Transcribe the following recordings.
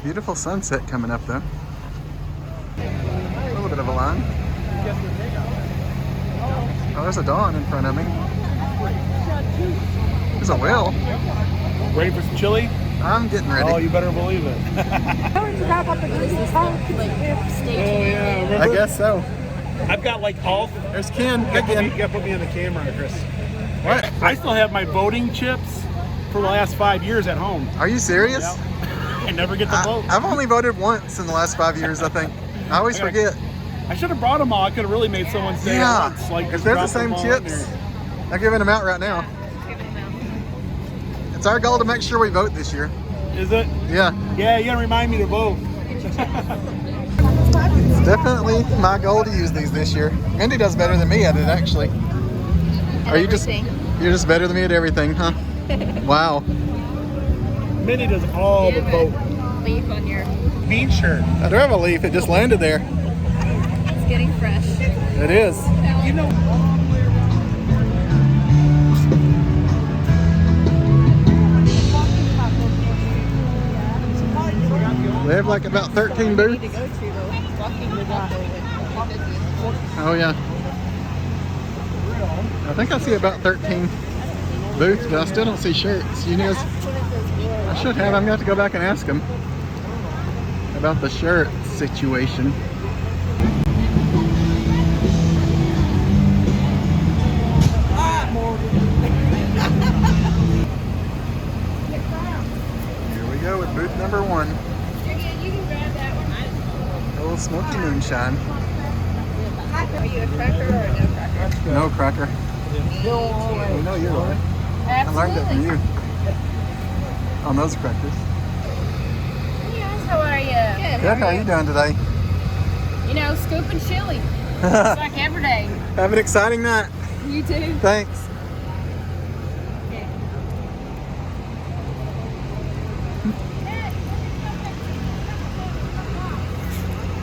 Beautiful sunset coming up though. A little bit of a line. Oh, there's a dawn in front of me. There's a whale. Ready for some chili? I'm getting ready. Oh, you better believe it. Oh yeah, I guess so. I've got like all. There's Ken. You gotta put me on the camera, Chris. What? I still have my voting chips for the last 5 years at home. Are you serious? Yep. I never get to vote. I've only voted once in the last 5 years, I think. I always forget. I should have brought them all. I could have really made someone stay at once. Like, if they're the same chips, I'm giving them out right now. It's our goal to make sure we vote this year. Is it? Yeah. Yeah, you gotta remind me to vote. It's definitely my goal to use these this year. Mindy does better than me at it, actually. Are you you're just better than me at everything, huh? Wow. Minnie does all the vote. Leaf on your. Bean shirt. I do have a leaf. It just landed there. It's getting fresh. It is. You know. They have like about 13 booths. Oh yeah. I think I see about 13 booths, but I still don't see shirts. You guys, I should have. I'm gonna have to go back and ask them about the shirt situation. Here we go with booth number 1. You can grab that one. A little smoky moonshine. Are you a cracker or a no cracker? No cracker. You know you're right. I learned that from you. On those crackers. Yes, how are you? Good, how are you doing today? You know, scooping chili. It's like every day. Have an exciting night. You too. Thanks.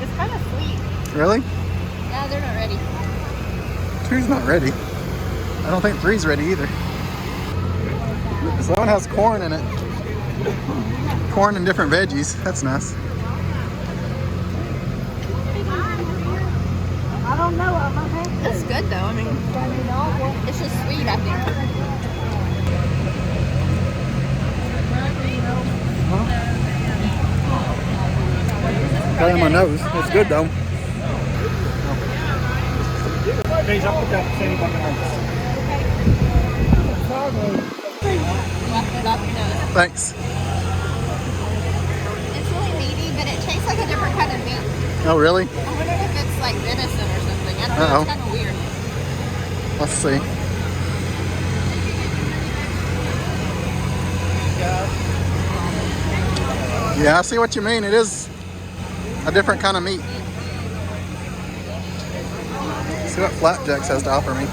It's kind of sweet. Really? No, they're not ready. 2's not ready. I don't think 3's ready either. This one has corn in it. Corn and different veggies. That's nice. I don't know. It's good though. I mean, it's just sweet, I think. Got it on my nose. It's good though. Guys, I'll put that same bucket on. Thanks. It's really meaty, but it tastes like a different kind of meat. Oh, really? I wonder if it's like venison or something. I don't know. Uh-oh. It's kind of weird. Let's see. Yeah, I see what you mean. It is a different kind of meat. Let's see what Flapjacks has to offer me.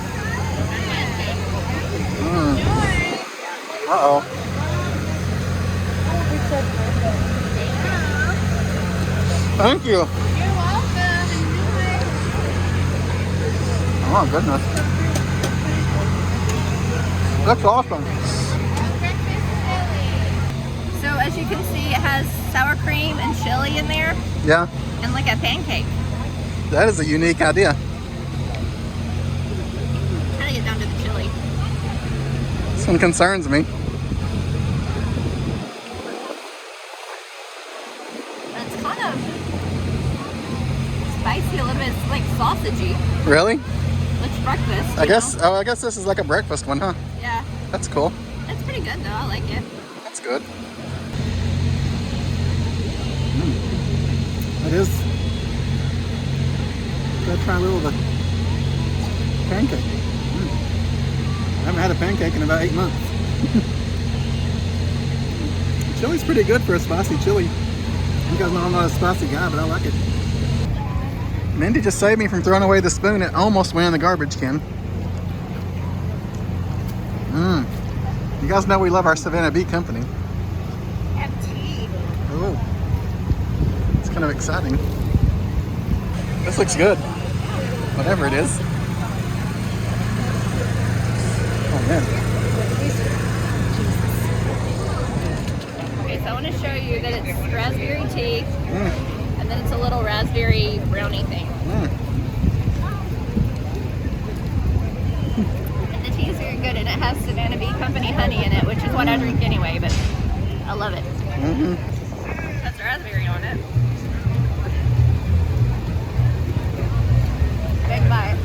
Uh-oh. Thank you. You're welcome. Oh, goodness. That's awesome. So as you can see, it has sour cream and chili in there, Yeah, and like a pancake. that is a unique idea. How to get down to the chili? This one concerns me. It's kind of spicy a little bit. It's like sausagey. Really? It's breakfast. I guess this is like a breakfast one, huh? Yeah. That's cool. It's pretty good though. I like it. That's good. It is. Gotta try a little of the pancake. I haven't had a pancake in about 8 months. Chili's pretty good for a spicy chili. You guys know I'm not a spicy guy, but I like it. Mindy just saved me from throwing away the spoon. It almost went in the garbage can. You guys know we love our Savannah Bee Company. Have tea. Oh, it's kind of exciting. This looks good. Whatever it is. Oh man. Okay, so I want want to show you that it's raspberry tea, and then it's a little raspberry brownie thing. And the tea is very good, and it has Savannah Bee Company honey in it, which is what I drink anyway, but I love it. That's raspberry on it. Big bite.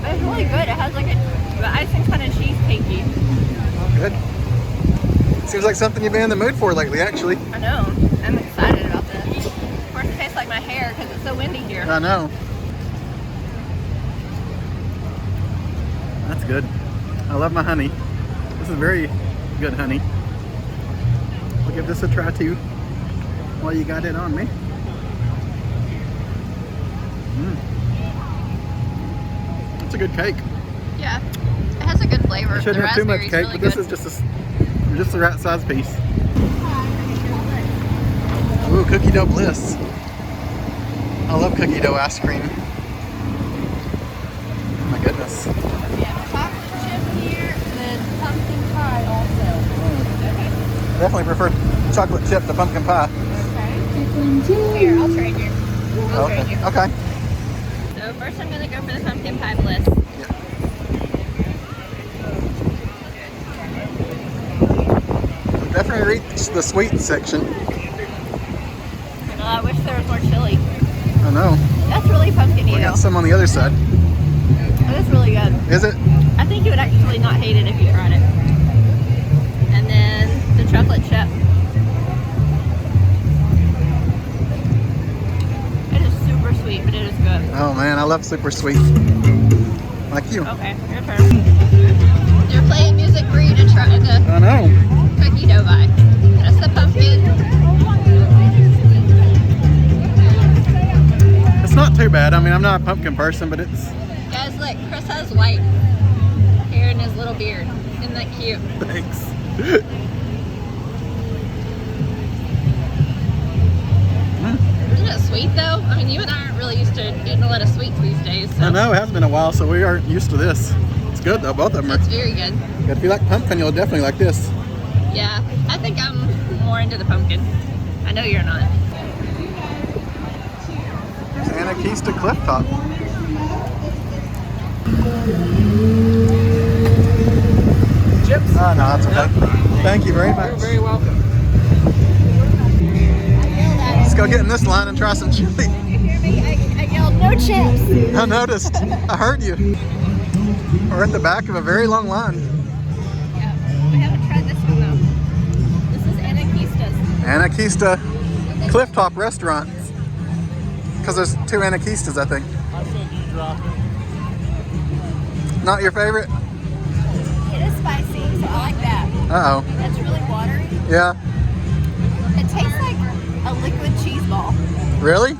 But it's really good. It has like the icing's kind of cheesecakey. Good. Seems like something you've been in the mood for lately, actually. I know. I'm excited about this. Of course, it tastes like my hair because it's so windy here. I know. That's good. I love my honey. This is very good honey. I'll give this a try too while you got it on me. It's a good cake. Yeah. It has a good flavor. I shouldn't The have too much raspberry's cake, really but this good. is just the right size piece. Ooh, cookie dough bliss. I love cookie dough ice cream. My goodness. We have a chocolate chip here and then pumpkin pie also. I definitely prefer chocolate chip to pumpkin pie. Okay. Here, I'll trade you. I'll trade you. Okay. So first I'm going to go for the pumpkin pie bliss. Definitely reached the sweet section. I know, I wish there was more chili. I know. That's really pumpkin-y We got though. some on the other side. That's really good. Is it? I think you would actually not hate it if you tried it. And then the chocolate chip. It is super sweet, but it is good. Oh man, I love super sweet. Like you. Okay, your turn. They're playing music for you to try the I know. cookie dough pie. That's the pumpkin. It's not too bad. I mean, I'm not a pumpkin person, but it's... Guys, look, Chris has white hair in his little beard. Isn't that cute? Thanks. Isn't it sweet though? I mean, you and I aren't really used to eating a lot of sweets these days. So. I know, it has been a while, so we aren't used to this. It's good though, both of them are. It's very good. If you like pumpkin, you'll definitely like this. Yeah, I think I'm more into the pumpkin. I know you're not. There's Anarchista Cliff Top. Chips? Oh, no, that's okay. Thank you very much. You're very welcome. Let's go get in this line and try some chili. Did you hear me? I yelled, no chips! I noticed. I heard you. We're at the back of a very long line. Yeah, we haven't tried this one though. This is Anaquista's. Anarchista Cliff Top Restaurant. Because there's two Anarchistas, I think. I said you drop it. Not your favorite? It is spicy, so I like that. Uh-oh. That's really watery. Yeah. It tastes like a liquid cheese ball. Really?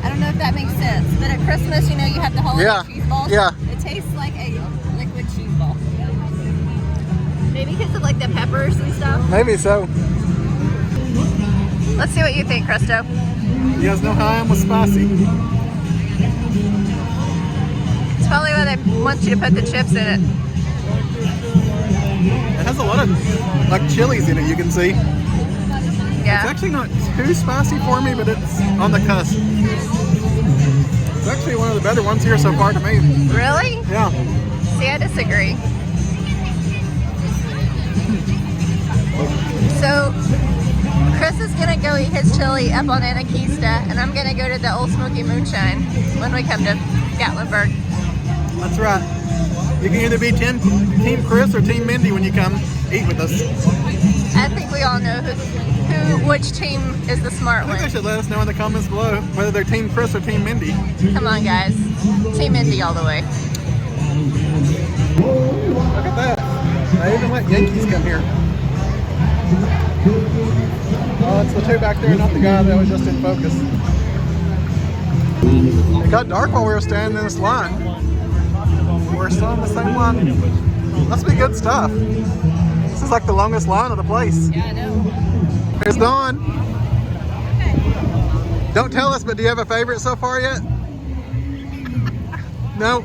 I don't know if that makes sense, but at Christmas, you know, you have the holiday cheese balls. Yeah. It tastes like a liquid cheese ball. Maybe because of like the peppers and stuff. Maybe so. Let's see what you think, Christo. You guys know how I am with spicy. It's probably why they want you to put the chips in it. It has a lot of like chilies in it, you can see. It's Yeah. actually not too spicy for me, but it's on the cusp. It's actually one of the better ones here so far to me. Really? Yeah. See, I disagree. So, Chris is gonna go eat his chili up on Anaquista, and I'm gonna go to the Old Smoky Moonshine when we come to Gatlinburg. That's right. You can either be Team Chris or Team Mindy when you come eat with us. I think we all know which team is the smart I think they one. should let us know in the comments below whether they're Team Chris or Team Mindy. Come on, guys. Team Indy all the way. Look at that. I even let Yankees come here. Oh, it's the two back there, not the guy that was just in focus. It got dark while we were standing in this line. We're still in the same line. Must be good stuff. This is like the longest line of the place. Yeah, I know. Here's Dawn. Don't tell us, but do you have a favorite so far yet? No?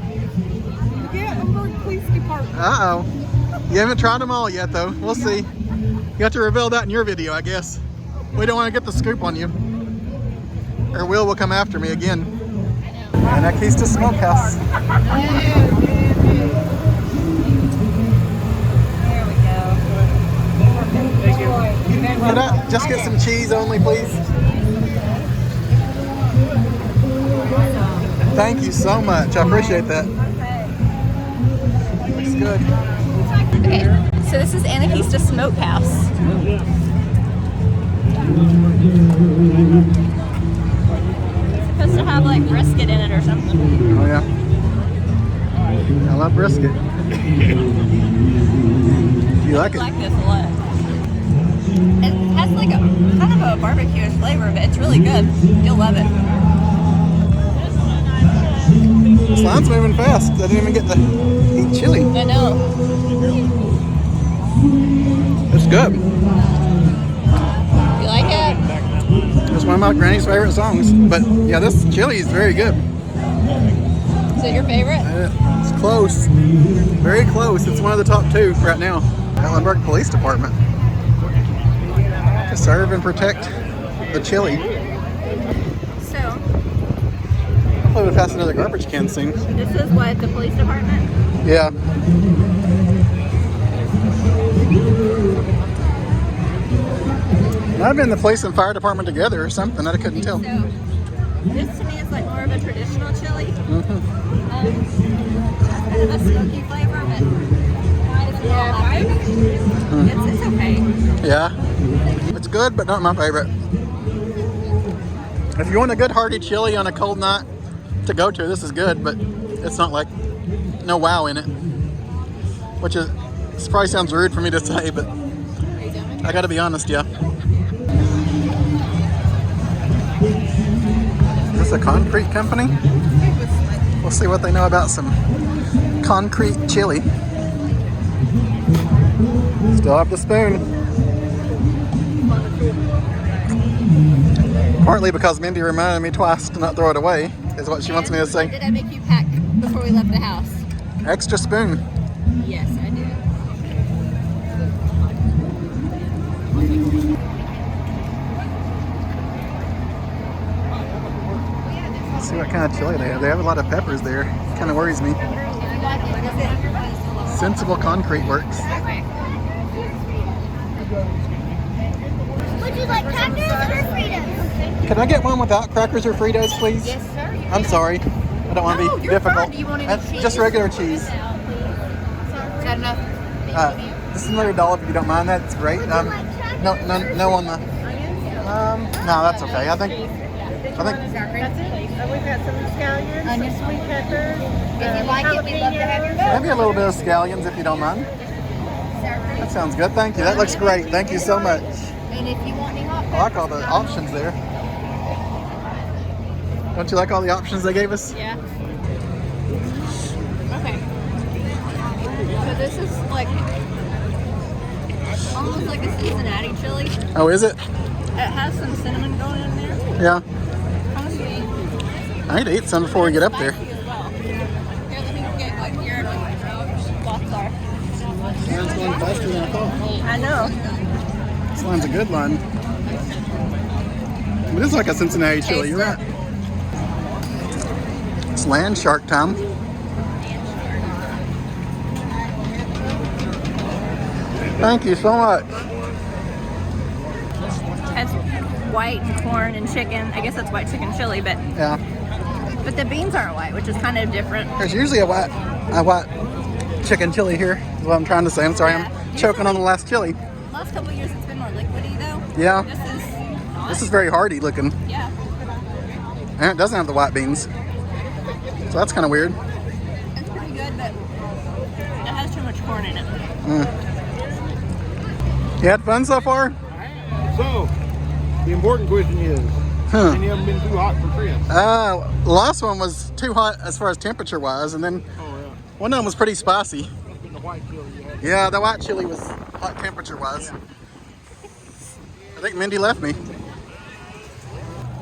Gatlinburg Police Department. Uh-oh. You haven't tried them all yet, though. We'll see. You have to reveal that in your video, I guess. We don't want to get the scoop on you. Or Will come after me again. And that keys to Smokehouse. There we go. Could I just get some cheese only, please? Thank you so much. I appreciate that. Looks good. Okay, so this is Anarchista Smokehouse. It's supposed to have like brisket in it or something. Oh yeah. I love brisket. You like I it? like this a lot. It has like a kind of a barbecue flavor, but it's really good. You'll love it. This line's moving fast. I didn't even get to eat chili. I know. It's good. You like it? It's one of my granny's favorite songs. But yeah, this chili is very good. Is it your favorite? It's close. Very close. It's one of the top 2 right now. Gatlinburg Police Department. To serve and protect the chili. So, Hopefully we'll pass another garbage can soon. this is what the police department? Yeah. Might have been the police and fire department together or something. I couldn't tell. So, this to me is like more of a traditional chili. Mm-hmm. Kind of a smoky flavor, but it's okay. Yeah. It's good, but not my favorite. If you want a good hearty chili on a cold night to go to, this is good, but it's not like no wow in it. Which is, this probably sounds rude for me to say, but I gotta be honest, yeah. Is this a concrete company? We'll see what they know about some concrete chili. Still have the spoon. Partly because Mindy reminded me twice to not throw it away, is what she wants me to say. What did I make you pack before we left the house? Extra spoon. Yes, I did. Let's see what kind of chili they have. They have a lot of peppers there. Kind of worries me. Sensible Concrete Works. Would you like crackers or Fritos? Can I get one without crackers or Fritos, please? Yes, sir. I'm sorry. I don't want to be difficult. Do you want any cheese? Just regular cheese. Is that enough? Just another dollop if you don't mind. That's great. No on the. No, that's okay. I think. That's it. We've got some scallions, some sweet peppers. If you like it, we'd love to have your vote. Maybe a little bit of scallions if you don't mind. That sounds good. Thank you. That looks great. Thank you so much. And if you want any hot I like all the options there. Don't you like all the options they gave us? Yeah. Okay. So this is like almost like a Cincinnati chili. Oh, is it? It has some cinnamon going in there. Yeah. Kind of sweet. I need to eat some before we get up there. Spicy as well. Here, let me get what your thoughts are. Line's going faster than I thought. I know. This line's a good line. But it's like a Cincinnati chili, you're right. It's land shark time. Thank you so much. Has white corn and chicken. I guess that's white chicken chili, but Yeah. the beans aren't white, which is kind of different. There's usually a white chicken chili here, is what I'm trying to say. I'm sorry, I'm choking on the last chili. Last couple of years it's been more liquidy though. Yeah. This This is very hearty looking. yeah. And it doesn't have the white beans. So that's kind of weird. It's pretty good, but it has too much corn in it. You had fun so far? So, the important question is, Huh. any of them been too hot for Chris? The last one was too hot as far as temperature wise, and then Oh yeah, one of them was pretty spicy. that's been the white chili you had. Yeah, the white chili was hot temperature wise. I think Mindy left me.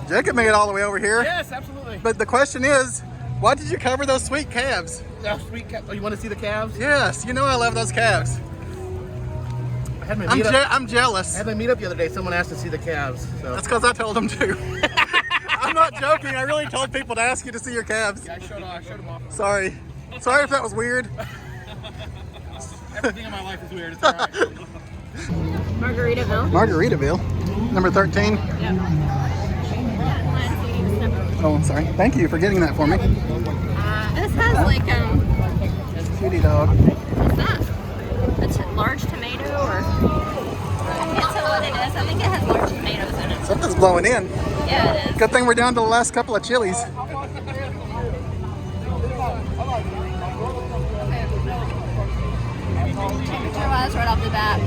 Jacob made it all the way over here. Yes, absolutely. But the question is, why did you cover those sweet calves? Sweet calves. Oh, you want to see the calves? Yes, you know I love those calves. had my I'm, meet up. I'm jealous. I had my meet up the other day. Someone asked to see the calves. So. That's because I told them to. I'm not joking. I really told people to ask you to see your calves. Yeah, I showed them off. Sorry. Sorry if that was weird. Everything in my life is weird. It's all right. Margaritaville. Margaritaville, number 13. Yep. Oh, I'm sorry. Thank you for getting that for me. This has like Cutie dog. what's that? A large tomato or? I can't tell what it is. I think it has large tomatoes in it. Something's blowing in. Yeah, it is. Good thing we're down to the last couple of chilies. Temperature-wise, right off the bat,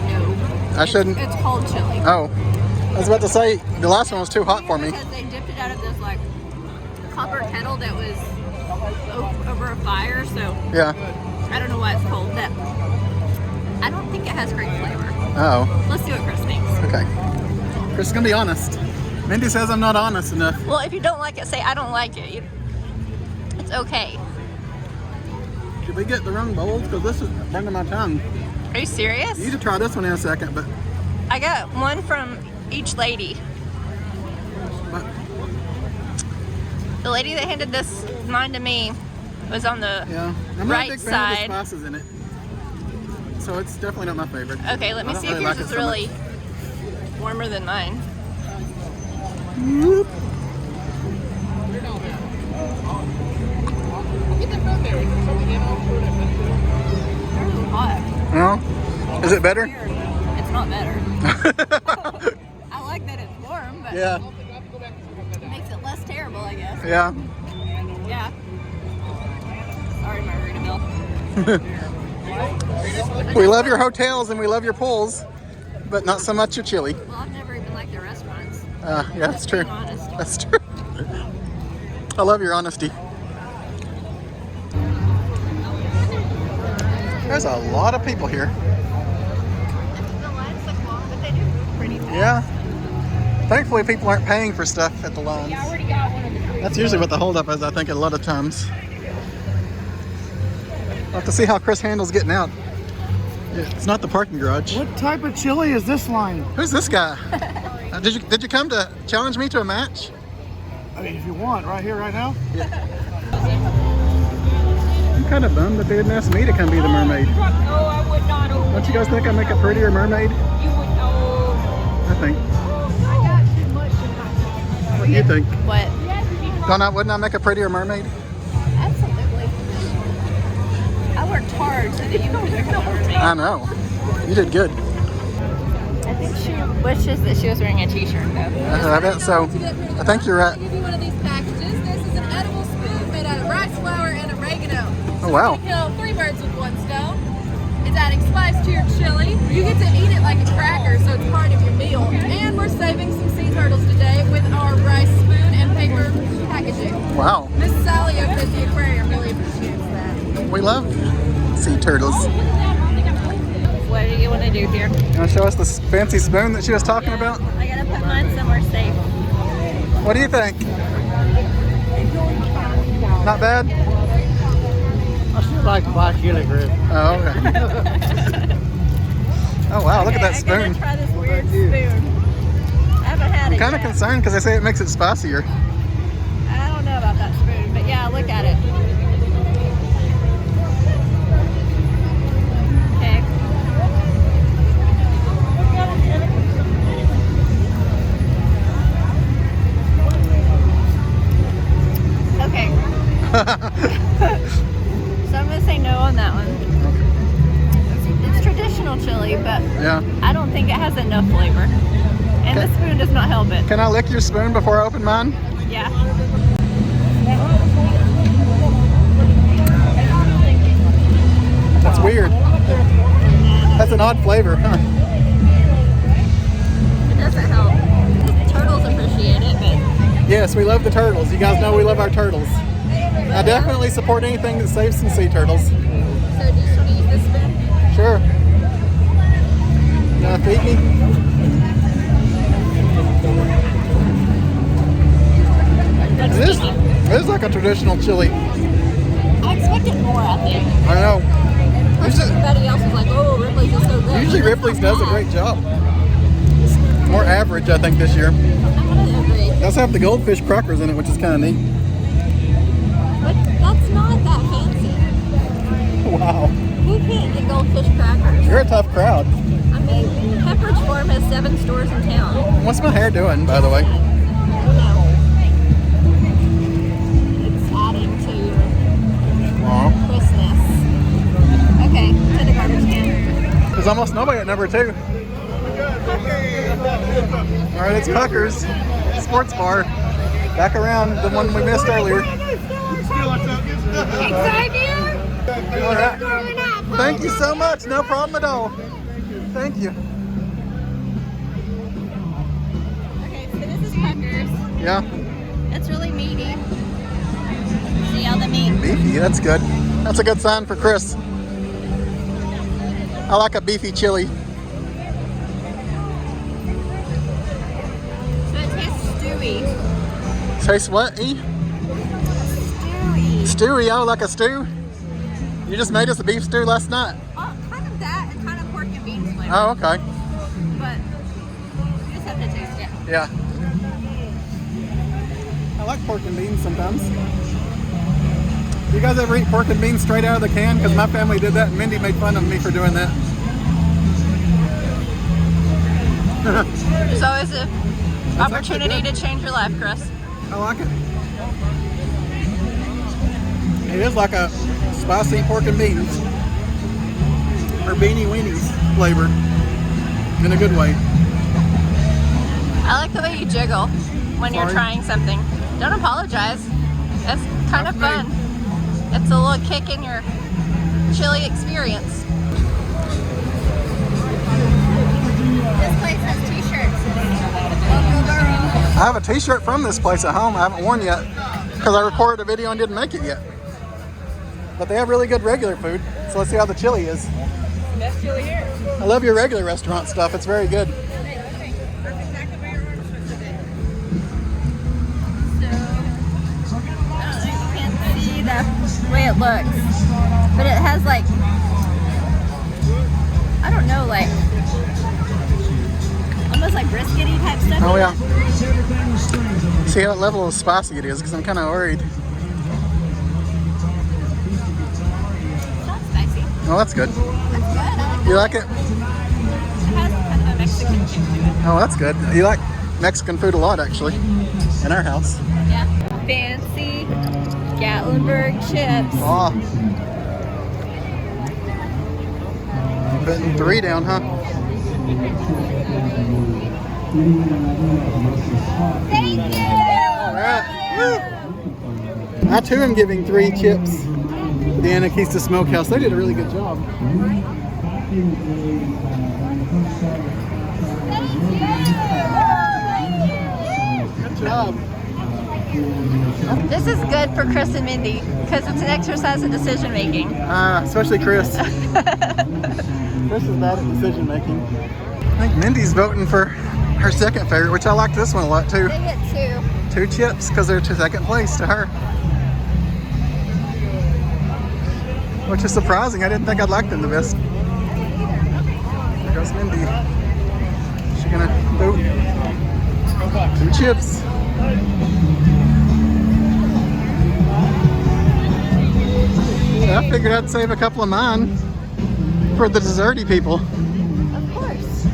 no. I shouldn't. It's cold chili. Oh, I was about to say the last one was too hot for me. Because they dipped it out of this like copper kettle that was over a fire, so Yeah. I don't know why it's cold. But I don't think it has great flavor. Oh. Let's see what Chris thinks. Okay. Chris is gonna be honest. Mindy says I'm not honest enough. Well, if you don't like it, say I don't like it. It's okay. Did we get the wrong bowls? Because this is burning my tongue. Are you serious? You need to try this one in a second, but I got one from each lady. The lady that handed mine to me was on the yeah, I'm not a right big fan side. of the spices in it, so it's definitely not my favorite. Okay, let me I don't see if really yours like is it so really warmer than mine. much. Yours is hot. No, is it better? Weird. It's not better. I like that it's warm, but Yeah, it makes it less terrible, I guess. yeah. Yeah. Sorry, Margaritaville. We love your hotels and we love your pools, but not so much your chili. Well, I've never even liked the restaurants. Yeah, that's true. Being honest. That's true. I love your honesty. There's a lot of people here. The lines look long, but they do move pretty fast. Yeah. Thankfully, people aren't paying for stuff at the lines. I already got one of the That's usually what the holdup is, I think, a lot of times. We'll have to see how Chris handles getting out. It's not the parking garage. What type of chili is this line? Who's this guy? Did you come to challenge me to a match? I mean, if you want, right here, right now. I'm kind of bummed that they didn't ask me to come be the mermaid. No, I would not. Don't you guys think I make a prettier mermaid? You would know. I think. I got too much in my. What do you think? What? Wouldn't I make a prettier mermaid? Absolutely. I worked hard so that you could become a mermaid. I know. You did good. I think she wishes that she was wearing a t-shirt though. I bet so. I think you're right. I'll give you one of these packages. This is an edible spoon made out of rice flour and oregano. Oh, wow. You can kill 3 birds with 1 stone. It's adding spice to your chili. You get to eat it like a cracker, so it's part of your meal. And we're saving some sea turtles today with our rice spoon and paper packaging. Wow. Miss Sally over at the aquarium really appreciates that. We love sea turtles. What do you want to do here? You want to show us this fancy spoon that she was talking about? I gotta put mine somewhere safe. What do you think? Not bad? I still like to buy chili, Chris. Oh, okay. Oh, wow, look at that I spoon. gotta try this weird spoon. I haven't had I'm it kind of yet. concerned because they say it makes it spicier. I don't know about that spoon, but yeah, look at it. Okay. Okay. So I'm gonna say no on that one. It's traditional chili, but Yeah. I don't think it has enough flavor. And the spoon does not help it. Can I lick your spoon before I open mine? Yeah. That's weird. That's an odd flavor, huh? It doesn't help. Turtles appreciate it, but Yes, we love the turtles. You guys know we love our turtles. I definitely support anything that saves some sea turtles. So do you just want to use this spoon? Sure. You wanna feed me? It is like a traditional chili. I expected more, I think. I know. Everybody else was like, oh, Ripley's is so good. Usually Ripley's does a great job. It's more average, I think, this year. I'm gonna agree. It does have the goldfish crackers in it, which is kind of neat. But that's not that fancy. Wow. Who can't get goldfish crackers? You're a tough crowd. I mean, Pepperidge Farm has 7 stores in town. What's my hair doing, by the way? No. It's adding to your Aw. Christmas. Okay, to the garbage can. There's almost nobody at number 2. All right, it's Pucker's Sports Bar. Back around, the one we missed earlier. All right. Thank you so much. No problem at all. Thank you. Okay, so this is Pucker's. Yeah, It's really meaty. See all the meat? beefy. That's good. That's a good sign for Chris. I like a beefy chili. So it tastes stewy. Tastes what? E? Stewy. Stewy. Oh, like a stew. You just made us a beef stew last night. Oh, kind of that and kind of pork and beans flavor. Oh, okay. But you just have to taste it. Yeah. I like pork and beans sometimes. You guys ever eat pork and beans straight out of the can? Because my family did that and Mindy made fun of me for doing that. There's always an opportunity to change your life, Chris. I like it. It is like a spicy pork and beans. Or beanie weenies flavor. In a good way. I like the way you jiggle when you're Sorry. trying something. Don't apologize. It's kind of Not for me. fun. It's a little kick in your chili experience. This place has T-shirts. I have a t-shirt from this place at home I haven't worn yet because I recorded a video and didn't make it yet. But they have really good regular food, so let's see how the chili is. Best chili here. I love your regular restaurant stuff, it's very good. That's exactly what your order's supposed to be. So, I don't know, you can't see the way it looks, but it has like, I don't know, like, almost like brisket-y type stuff. Oh in yeah. it. See what level of spicy it is because I'm kind of worried. It's not spicy. Oh, that's good. That's good. I like You like it? it. It has kind of a Mexican kick to it. Oh, that's good. You like Mexican food a lot, actually, in our house. Yeah. Fancy Gatlinburg chips. Oh. Putting 3 down, huh? Thank you. All right. Woo. I too am giving 3 chips to the Anarchista Smokehouse. They did a really good job. Good job. This is good for Chris and Mindy because it's an exercise in decision making. Especially Chris. Chris is bad at decision making. I think Mindy's voting for her second favorite, which I like this one a lot too. They get 2. 2 chips because they're to second place to her. Which is surprising. I didn't think I'd like them the best. There goes Mindy. Is she gonna vote? 2 chips. Yeah, I figured I'd save a couple of mine for the desserty people. Of course.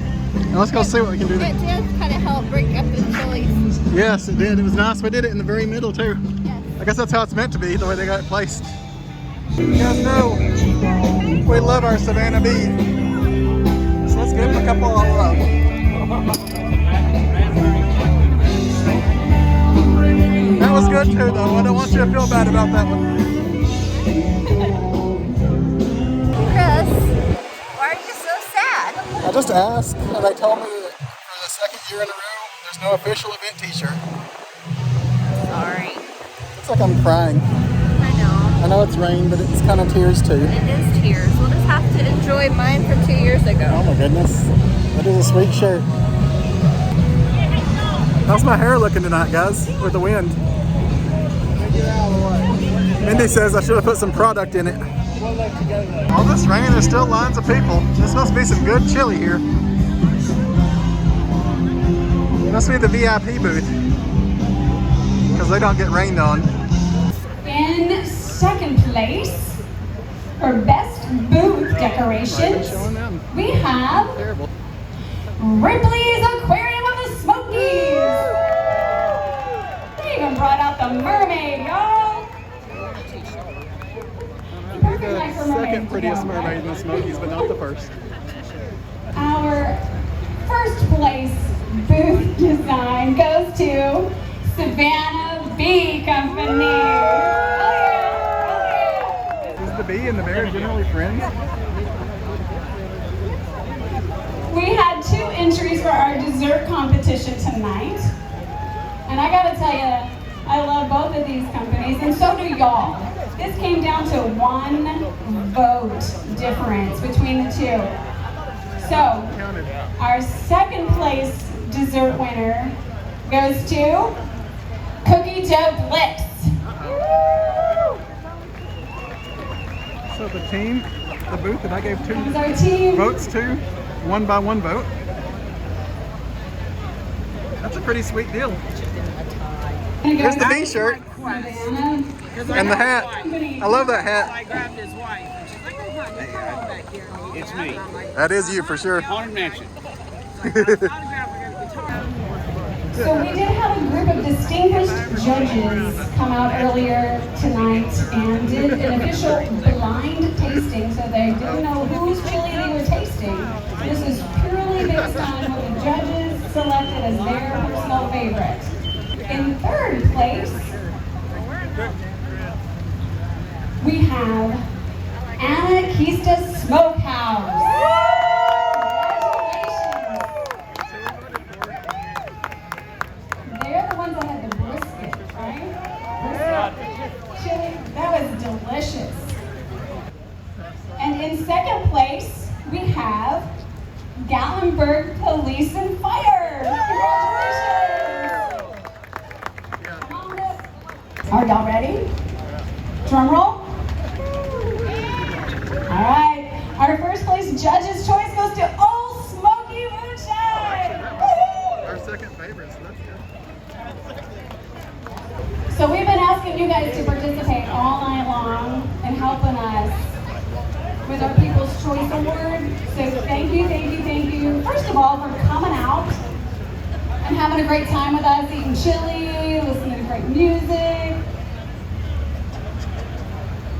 Now let's go see what we can do It there. did kind of help break up the chilies. Yes, it did. It was nice. We did it in the very middle too. Yes. I guess that's how it's meant to be, the way they got it placed. You guys know we love our Savannah beef. So let's give them a couple of love. That was good too though. I don't want you to feel bad about that one. Chris, why are you so sad? I just asked and they told me that for the second year in a row there's no official event t-shirt. Sorry. Looks like I'm crying. I know it's rain, but it's kind of tears too. It is tears. We'll just have to enjoy mine from 2 years ago. Oh my goodness. That is a sweet shirt. How's my hair looking tonight, guys, with the wind? Mindy says I should have put some product in it. All this rain, there's still lines of people. This must be some good chili here. Must be the VIP booth, because they don't get rained on. In second place for best booth decorations, we have Terrible. Ripley's Aquarium of the Smokies. They even brought out the mermaid, y'all. The second prettiest mermaid in the Smokies, but not the first. Our first place booth design goes to Savannah Bee Company. Is the bee and the bear generally friends? We had 2 entries for our dessert competition tonight. And I gotta tell you, I love both of these companies, and so do y'all. This came down to 1 vote difference between the 2. So, our second place dessert winner goes to Cookie Dough Bliss. So the team, the booth that I gave 2 This is our team. votes to, 1 by 1 vote. That's a pretty sweet deal. Here's the bee shirt and the hat. I love that hat. I grabbed his wife and she's like, oh, honey, come on back here. It's me. That is you for sure. Haunted Mansion. So we did have a group of distinguished judges come out earlier tonight and did an official blind tasting, so they didn't know whose chili they were tasting. This is purely based on what the judges selected as their personal favorite. In third place, we have Anarchista Smokehouse. They're the ones that had the brisket, right? Brisket chili, that was delicious. And in second place, we have Gatlinburg Police and Fire. Congratulations! Are y'all ready? Drum roll. All right, our first place judge's choice goes to Old Smoky Moonshine. Our second favorite, so that's good. So we've been asking you guys to participate all night long and helping us with our People's Choice Award. So thank you, thank you, thank you. First of all, for coming out and having a great time with us, eating chili, listening to great music.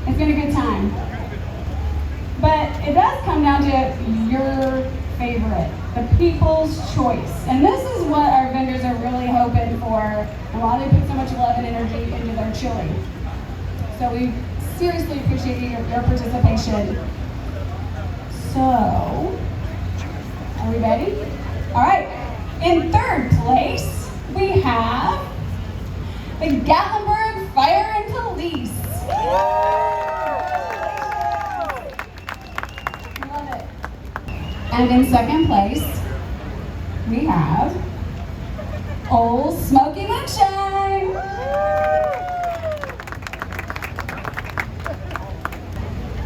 It's been a good time. But it does come down to your favorite, the People's Choice. And this is what our vendors are really hoping for, and why they put so much love and energy into their chili. So we seriously appreciate your participation. So, are we ready? All right, in third place, we have the Gatlinburg Fire and Police. Love it. And in second place, we have Old Smoky Moonshine.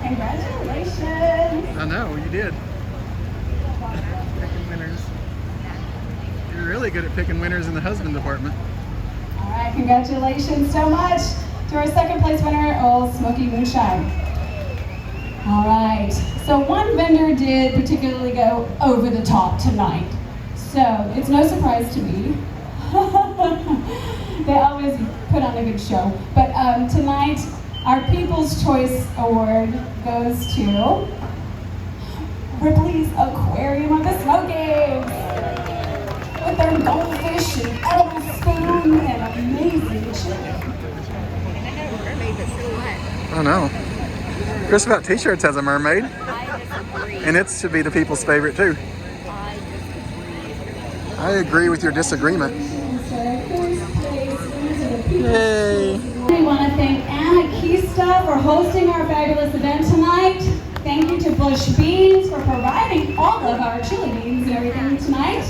Congratulations. I know, you did. Picking winners. You're really good at picking winners in the husband department. All right, congratulations so much to our second place winner, Old Smoky Moonshine. All right, so one vendor did particularly go over the top tonight. So it's no surprise to me. They always put on a good show. But tonight, our People's Choice Award goes to Ripley's Aquarium of the Smokies. With their goldfish and edible spoon and amazing chili. Oh no. Chris about T-shirts has a mermaid. And it should be the people's favorite too. I agree with your disagreement. Yay. We want to thank Anarchista for hosting our fabulous event tonight. Thank you to Bush Beans for providing all of our chili beans and everything tonight.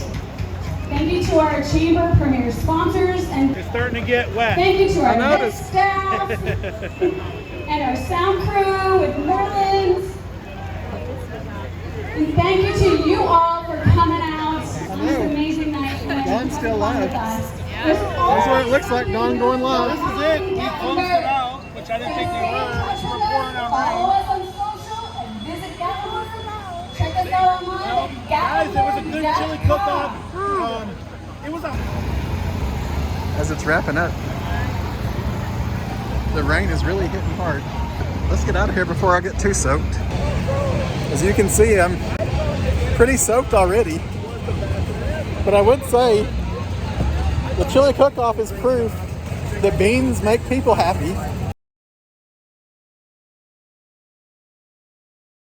Thank you to our chamber premier sponsors, and It's starting to get wet. thank you to our event staff and our sound crew with Merlins. And thank you to you all for coming out on this amazing night. Dawn's still live. That's That's what it looks like, Dawn going live. This is it. We closed it out, which I didn't think they were. We're pouring out Follow rain. us on social and visit Gatlinburg. Check us out online at Guys, it was a good chili cook-off. It was a... As it's wrapping up, the rain is really hitting hard. Let's get out of here before I get too soaked. As you can see, I'm pretty soaked already. But I would say the chili cook-off is proof that beans make people happy.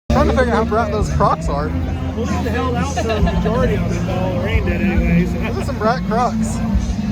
I'm trying to figure out how bright those Crocs are. We'll get the hell out for the majority of it, though. It rained it anyways. Those are some bright Crocs.